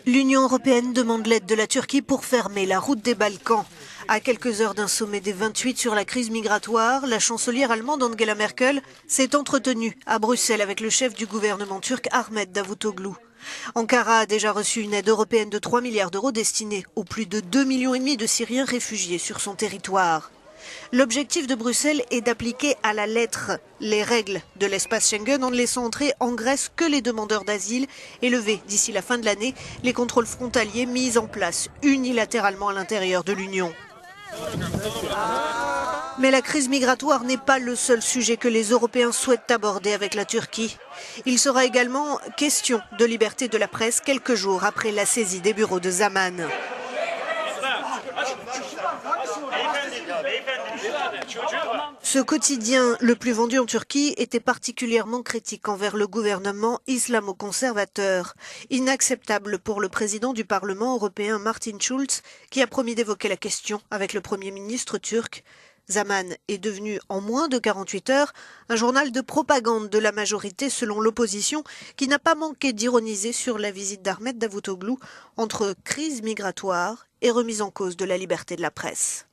L'Union européenne demande l'aide de la Turquie pour fermer la route des Balkans. À quelques heures d'un sommet des 28 sur la crise migratoire, la chancelière allemande Angela Merkel s'est entretenue à Bruxelles avec le chef du gouvernement turc Ahmet Davutoglu. Ankara a déjà reçu une aide européenne de 3 milliards d'euros destinée aux plus de 2,5 millions de Syriens réfugiés sur son territoire. L'objectif de Bruxelles est d'appliquer à la lettre les règles de l'espace Schengen en ne laissant entrer en Grèce que les demandeurs d'asile et lever d'ici la fin de l'année les contrôles frontaliers mis en place unilatéralement à l'intérieur de l'Union. Mais la crise migratoire n'est pas le seul sujet que les Européens souhaitent aborder avec la Turquie. Il sera également question de liberté de la presse quelques jours après la saisie des bureaux de Zaman. Ce quotidien, le plus vendu en Turquie, était particulièrement critique envers le gouvernement islamo-conservateur. Inacceptable pour le président du Parlement européen Martin Schulz, qui a promis d'évoquer la question avec le Premier ministre turc. Zaman est devenu, en moins de 48 heures, un journal de propagande de la majorité selon l'opposition, qui n'a pas manqué d'ironiser sur la visite d'Ahmet Davutoglu entre crise migratoire et remise en cause de la liberté de la presse.